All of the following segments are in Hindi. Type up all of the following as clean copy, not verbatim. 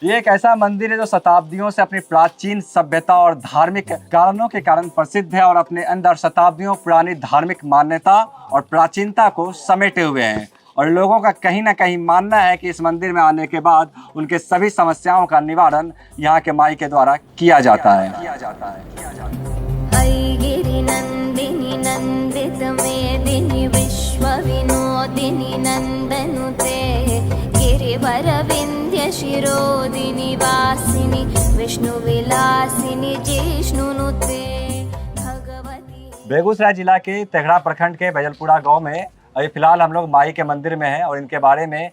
ये एक ऐसा मंदिर है जो शताब्दियों से अपनी प्राचीन सभ्यता और धार्मिक कारणों के कारण प्रसिद्ध है और अपने अंदर शताब्दियों पुरानी धार्मिक मान्यता और प्राचीनता को समेटे हुए हैं। और लोगों का कहीं ना कहीं मानना है कि इस मंदिर में आने के बाद उनके सभी समस्याओं का निवारण यहाँ के माई के द्वारा किया जाता है। गिरिनन्दिनि नन्दित मेदिनि विश्वविनोदिनि नन्दनुते गिरिवर विन्ध्य शिरोदिनि वासिनि विष्णुविलासिनि जिष्णुनुते भगवती। बेगूसराय जिला के तेघड़ा प्रखंड के बैजलपुरा गांव में अभी फिलहाल हम लोग माई के मंदिर में हैं और इनके बारे में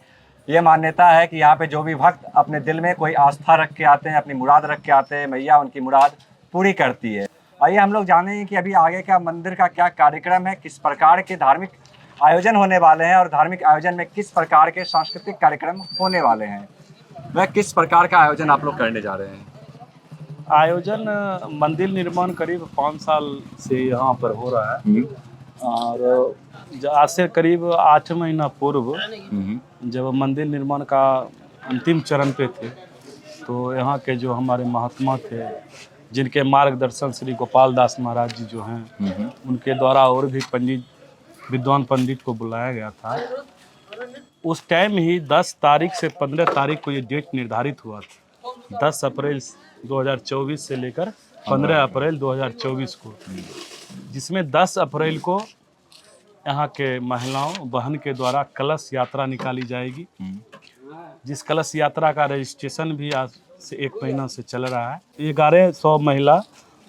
ये मान्यता है कि यहाँ पे जो भी भक्त अपने दिल में कोई आस्था रख के आते हैं, अपनी मुराद रख के आते हैं, मैया उनकी मुराद पूरी करती है। आइए हम लोग जानें कि अभी आगे का मंदिर का क्या कार्यक्रम है, किस प्रकार के धार्मिक आयोजन होने वाले हैं और धार्मिक आयोजन में किस प्रकार के सांस्कृतिक कार्यक्रम होने वाले हैं। वह किस प्रकार का आयोजन आप लोग करने जा रहे हैं? आयोजन मंदिर निर्माण करीब 5 साल से यहाँ पर हो रहा है और आज से करीब 8 महीना पूर्व जब मंदिर निर्माण का अंतिम चरण पे थे तो यहाँ के जो हमारे महात्मा थे जिनके मार्गदर्शन श्री गोपाल दास महाराज जी जो हैं उनके द्वारा और भी विद्वान पंडित को बुलाया गया था। उस टाइम ही 10 तारीख से 15 तारीख को ये डेट निर्धारित हुआ था। 10 अप्रैल 2024 से लेकर 15 अप्रैल 2024 को, जिसमें 10 अप्रैल को यहाँ के महिलाओं बहन के द्वारा कलश यात्रा निकाली जाएगी, जिस कलश यात्रा का रजिस्ट्रेशन भी आज से 1 महीना से चल रहा है। 1100 महिला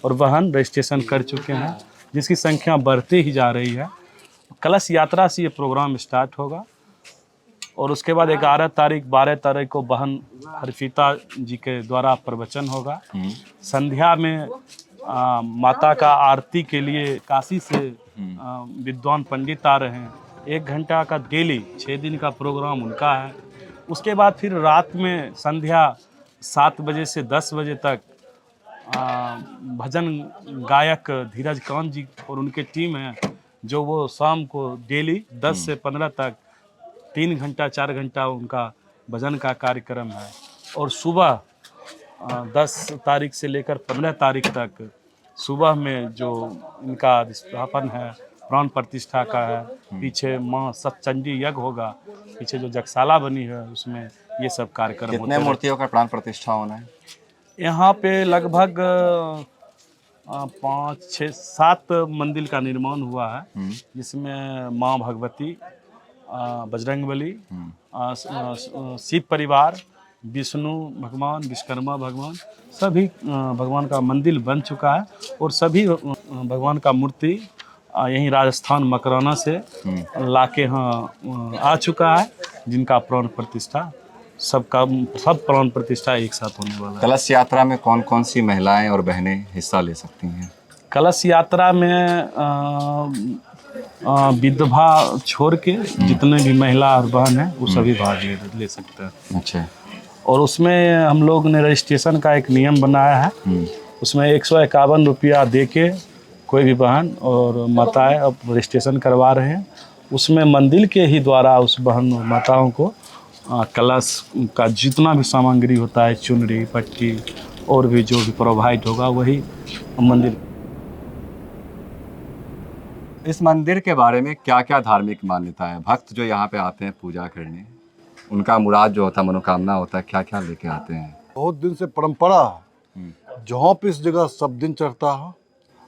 और बहन रजिस्ट्रेशन कर चुके हैं, जिसकी संख्या बढ़ती ही जा रही है। कलश यात्रा से ये प्रोग्राम स्टार्ट होगा और उसके बाद 11 तारीख 12 तारीख को बहन हरफीता जी के द्वारा प्रवचन होगा। संध्या में माता का आरती के लिए काशी से विद्वान पंडित आ रहे हैं। 1 घंटा का डेली 6 दिन का प्रोग्राम उनका है। उसके बाद फिर रात में संध्या 7 बजे से 10 बजे तक भजन गायक धीरज कांत जी और उनके टीम है जो वो शाम को डेली 10 से 15 तक 3 घंटा 4 घंटा उनका भजन का कार्यक्रम है। और सुबह 10 तारीख से लेकर 15 तारीख तक सुबह में जो इनका स्थापन है प्राण प्रतिष्ठा का है, पीछे माँ सप्तचंडी यज्ञ होगा, पीछे जो जगशाला बनी है उसमें ये सब कार्यक्रम होते हैं। कितने मूर्तियों का प्राण प्रतिष्ठा होना है? यहाँ पे लगभग 5, 6, 7 मंदिर का निर्माण हुआ है, जिसमें माँ भगवती, बजरंगबली, शिव परिवार, विष्णु भगवान, विश्वकर्मा भगवान, सभी भगवान का मंदिर बन चुका है और सभी भगवान का मूर्ति यहीं राजस्थान मकराना से लाके यहाँ आ चुका है, जिनका प्राण प्रतिष्ठा सब प्राण प्रतिष्ठा एक साथ होने वाला है। कलश यात्रा में कौन कौन सी महिलाएं और बहनें हिस्सा ले सकती हैं? कलश यात्रा में विधवा छोड़ के जितने भी महिला और बहन हैं वो सभी भाग ले सकते हैं। अच्छा। और उसमें हम लोग ने रजिस्ट्रेशन का एक नियम बनाया है, उसमें 151 रुपया दे के कोई भी बहन और माताएं अब रजिस्ट्रेशन करवा रहे हैं। उसमें मंदिर के ही द्वारा उस बहन और माताओं को कलश का जितना भी सामग्री होता है, चुनरी, पट्टी और भी जो भी प्रोवाइड होगा वही मंदिर। इस मंदिर के बारे में क्या क्या धार्मिक मान्यता है? भक्त जो यहाँ पे आते हैं पूजा करने, उनका मुराद जो होता है, मनोकामना होता है, क्या क्या लेके आते हैं? बहुत दिन से परंपरा है, जहाँ पे इस जगह सब दिन चढ़ता है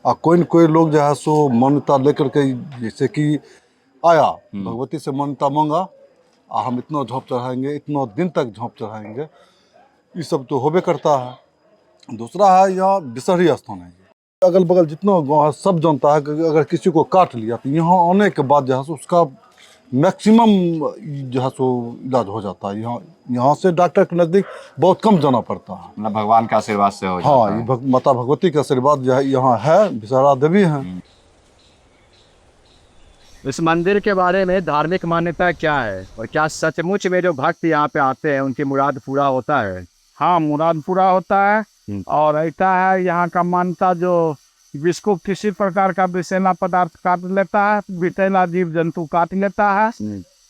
और कोई न कोई लोग जो है सो मान्यता लेकर के, जैसे कि आया भगवती से मान्यता मांगा और हम इतना झोंप चढ़ाएंगे, इतना दिन तक झोंप चढ़ाएंगे, ये सब तो होबे करता है। दूसरा है यहाँ विषहरी स्थान है, अगल बगल जितना गाँव है सब जानता है कि अगर किसी को काट लिया तो यहाँ आने के बाद जो है उसका मैक्सिमम जो है सो इलाज हो जाता है। यहाँ से डॉक्टर के नज़दीक बहुत कम जाना पड़ता है। मतलब भगवान के आशीर्वाद से हो जाता हाँ, है। ये माता भगवती का आशीर्वाद जो है यहाँ है, विषहरा देवी हैं। इस मंदिर के बारे में धार्मिक मान्यता क्या है और क्या सचमुच में जो भक्त यहाँ पे आते हैं उनकी मुराद पूरा होता है? हाँ, मुराद पूरा होता है। और ऐसा है यहाँ का मान्यता जो जिसको किसी प्रकार का विषैला पदार्थ काट लेता है, विषैला जीव जंतु काट लेता है,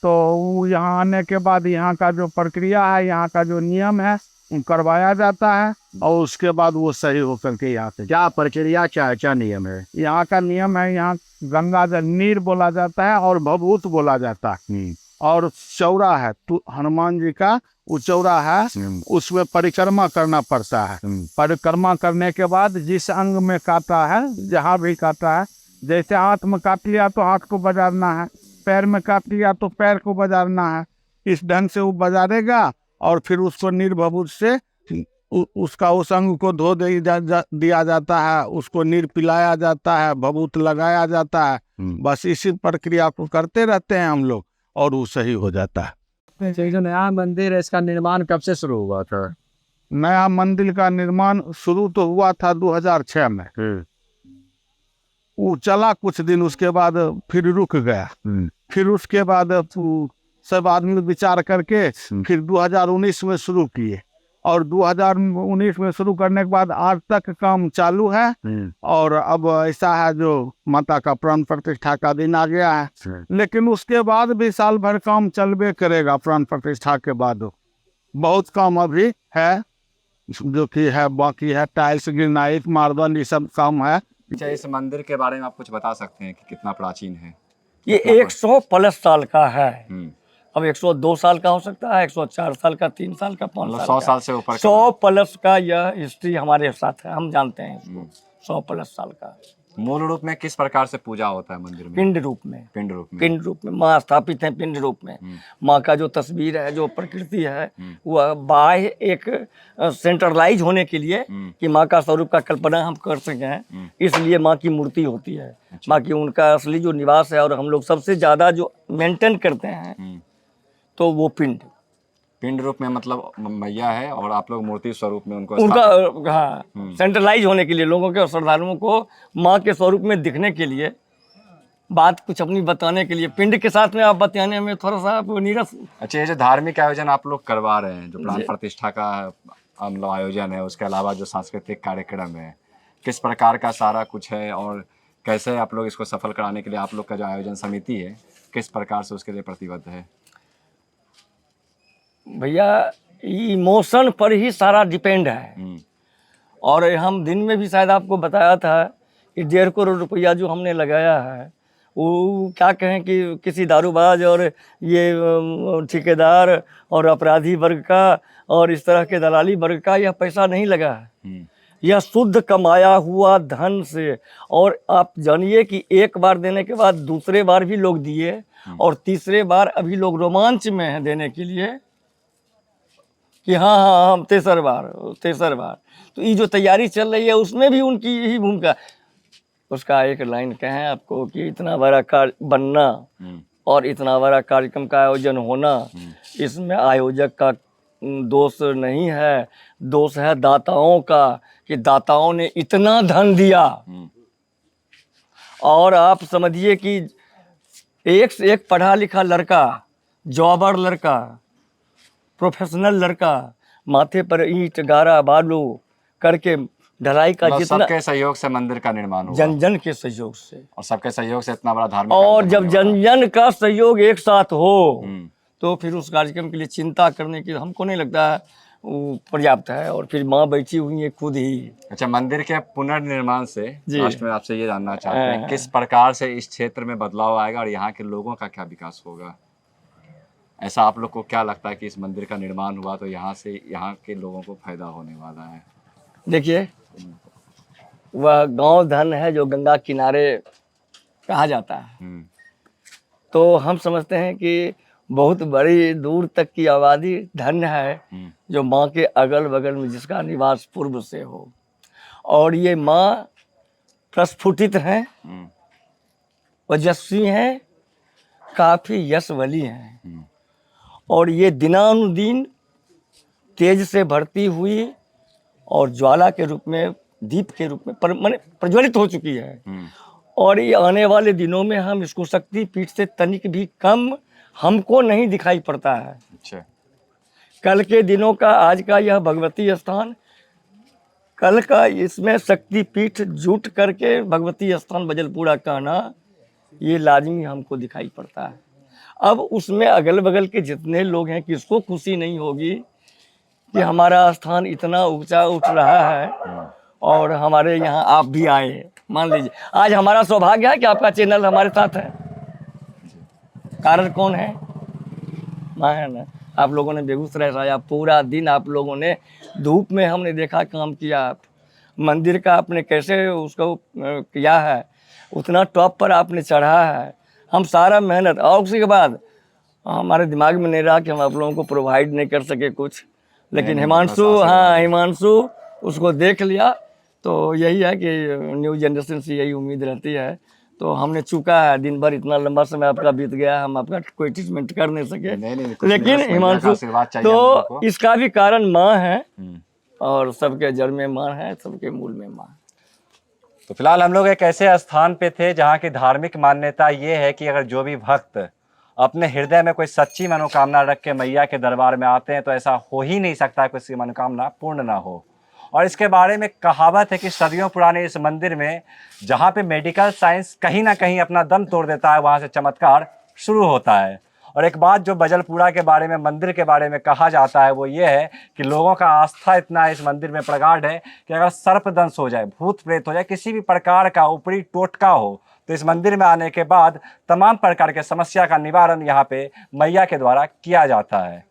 तो वो यहाँ आने के बाद यहाँ का जो प्रक्रिया है, यहाँ का जो नियम है, करवाया जाता है और उसके बाद वो सही होकर के यहाँ से। क्या प्रक्रिया, क्या क्या नियम है? यहाँ का नियम है, यहाँ गंगा जल नीर बोला जाता है और भभूत बोला जाता है। और चौरा है, तो हनुमान जी का वो चौरा है, उसमें परिक्रमा करना पड़ता है। परिक्रमा करने के बाद जिस अंग में काटा है, जहाँ भी काटा है, जैसे हाथ में काट लिया तो हाथ को बजारना है, पैर में काट लिया तो पैर को बजारना है। इस ढंग से वो बजारेगा और फिर उसको निर्भभूत से उसका उस अंग को धो दिया जाता है, उसको नीर पिलाया जाता है, भभूत लगाया जाता है। बस इसी प्रक्रिया को करते रहते हैं हम लोग और वो सही हो जाता है। जो नया मंदिर है, इसका निर्माण कब से शुरू हुआ था? नया मंदिर का निर्माण शुरू तो हुआ था 2006 में। वो चला कुछ दिन, उसके बाद फिर रुक गया। फिर उसके बाद सब आदमी विचार करके फिर 2019 में शुरू किए और 2019 में शुरू करने के बाद आज तक काम चालू है। और अब ऐसा है जो माता का प्राण प्रतिष्ठा का दिन आ गया है, लेकिन उसके बाद भी साल भर काम चलबे करेगा। प्राण प्रतिष्ठा के बाद बहुत काम अभी है जो कि है, बाकी है टाइल्स ग्रेनाइट मार्बल, ये सब काम है। अच्छा, इस मंदिर के बारे में आप कुछ बता सकते हैं कि कितना प्राचीन है? ये 100+ साल का है। हम्म। अब 102 साल का हो सकता है, 104 साल का, 3 साल का, 5 मतलब साल 100 का। साल से ऊपर का। 100+ का यह हिस्ट्री हमारे साथ है, हम जानते हैं इसको। 100+ साल का मूल रूप में किस प्रकार से पूजा होता है मंदिर में? पिंड रूप में। पिंड रूप में। पिंड रूप में माँ स्थापित है, पिंड रूप में। माँ का जो तस्वीर है, जो प्रकृति है, वह बाह्य एक सेंट्रलाइज होने के लिए कि माँ का स्वरूप का कल्पना हम कर सकें, इसलिए माँ की मूर्ति होती है। माँ की उनका असली जो निवास है और हम लोग सबसे ज़्यादा जो मेंटेन करते हैं तो वो पिंड रूप में, मतलब मैया है और आप लोग मूर्ति स्वरूप में उनको उनका, हाँ, सेंट्रलाइज होने के लिए, लोगों के और श्रद्धालुओं को माँ के स्वरूप में दिखने के लिए, बात कुछ अपनी बताने के लिए, पिंड के साथ में आप बताने में थोड़ा सा आप नीरस। अच्छा, ये जो धार्मिक आयोजन आप लोग करवा रहे हैं, जो प्राण प्रतिष्ठा का मतलब आयोजन है, उसके अलावा जो सांस्कृतिक कार्यक्रम है, किस प्रकार का सारा कुछ है और कैसे आप लोग इसको सफल कराने के लिए आप लोग का जो आयोजन समिति है किस प्रकार से उसके लिए प्रतिबद्ध है? भैया, इमोशन पर ही सारा डिपेंड है। और हम दिन में भी शायद आपको बताया था कि 1.5 करोड़ रुपया जो हमने लगाया है, वो क्या कहें कि किसी दारूबाज और ये ठेकेदार और अपराधी वर्ग का और इस तरह के दलाली वर्ग का यह पैसा नहीं लगा है। यह शुद्ध कमाया हुआ धन से। और आप जानिए कि एक बार देने के बाद दूसरे बार भी लोग दिए और तीसरे बार अभी लोग रोमांच में हैं देने के लिए कि हाँ हम तेसर बार। तो ये जो तैयारी चल रही है उसमें भी उनकी यही भूमिका। उसका एक लाइन कहें आपको कि इतना बड़ा कार्य बनना और इतना बड़ा कार्यक्रम का आयोजन होना, इसमें आयोजक का दोष नहीं है, दोष है दाताओं का कि दाताओं ने इतना धन दिया। और आप समझिए कि एक से एक पढ़ा लिखा लड़का, जॉबर लड़का, प्रोफेशनल लड़का, माथे पर ईंट गारा बालू करके ढलाई का जितना, सबके सहयोग से मंदिर का निर्माण हुआ, जन जन के सहयोग से, और सबके सहयोग से इतना बड़ा धार्मिक। और जब जन जन का सहयोग एक साथ हो तो फिर उस कार्यक्रम के लिए चिंता करने की हमको नहीं लगता है वो पर्याप्त है। और फिर माँ बैठी हुई है खुद ही। अच्छा, मंदिर के पुनर्निर्माण से लास्ट में आपसे ये जानना चाहते हैं किस प्रकार से इस क्षेत्र में बदलाव आएगा और यहाँ के लोगों का क्या विकास होगा? ऐसा आप लोग को क्या लगता है कि इस मंदिर का निर्माण हुआ तो यहाँ से यहाँ के लोगों को फायदा होने वाला है? देखिए, वह गांव धन है जो गंगा किनारे कहा जाता है। तो हम समझते हैं कि बहुत बड़ी दूर तक की आबादी धन्य है जो माँ के अगल बगल में जिसका निवास पूर्व से हो। और ये माँ प्रस्फुटित हैं, ओजस्वी हैं, काफ़ी यशवली हैं। और ये दिनानुदिन तेज से बढ़ती हुई और ज्वाला के रूप में, दीप के रूप में प्रज्वलित हो चुकी है। और ये आने वाले दिनों में हम इसको शक्ति पीठ से तनिक भी कम हमको नहीं दिखाई पड़ता है। अच्छा। कल के दिनों का आज का यह भगवती स्थान, कल का इसमें शक्ति पीठ जुट करके भगवती स्थान बजलपुरा कहना, ये लाजमी हमको दिखाई पड़ता है। अब उसमें अगल बगल के जितने लोग हैं किसको खुशी नहीं होगी कि हमारा स्थान इतना ऊंचा उठ रहा है और हमारे यहाँ आप भी आए हैं। मान लीजिए आज हमारा सौभाग्य है कि आपका चैनल हमारे साथ है। कारण कौन है? मैं है ना। आप लोगों ने बेगूसराय से आया, पूरा दिन आप लोगों ने धूप में हमने देखा काम किया। आप मंदिर का आपने कैसे उसको किया है, उतना टॉप पर आपने चढ़ा है। हम सारा मेहनत, और उसी के बाद हमारे दिमाग में नहीं रहा कि हम आप लोगों को प्रोवाइड नहीं कर सके कुछ, लेकिन हिमांशु, हाँ हिमांशु उसको देख लिया। तो यही है कि न्यू जनरेशन से यही उम्मीद रहती है। तो हमने चूका है, दिन भर इतना लंबा समय आपका बीत गया, हम आपका कोई ट्रीटमेंट कर नहीं सके। लेकिन हिमांशु तो इसका भी कारण माँ है, और सबके जड़ में माँ है, सबके मूल में माँ। तो फिलहाल हम लोग एक ऐसे स्थान पे थे जहाँ की धार्मिक मान्यता ये है कि अगर जो भी भक्त अपने हृदय में कोई सच्ची मनोकामना रख के मैया के दरबार में आते हैं तो ऐसा हो ही नहीं सकता कि उसकी मनोकामना पूर्ण ना हो। और इसके बारे में कहावत है कि सदियों पुराने इस मंदिर में जहाँ पे मेडिकल साइंस कहीं ना कहीं अपना दम तोड़ देता है, वहाँ से चमत्कार शुरू होता है। और एक बात जो बजलपुरा के बारे में, मंदिर के बारे में कहा जाता है वो ये है कि लोगों का आस्था इतना इस मंदिर में प्रगाढ़ है कि अगर सर्पदंश हो जाए, भूत प्रेत हो जाए, किसी भी प्रकार का ऊपरी टोटका हो, तो इस मंदिर में आने के बाद तमाम प्रकार के समस्या का निवारण यहाँ पे मैया के द्वारा किया जाता है।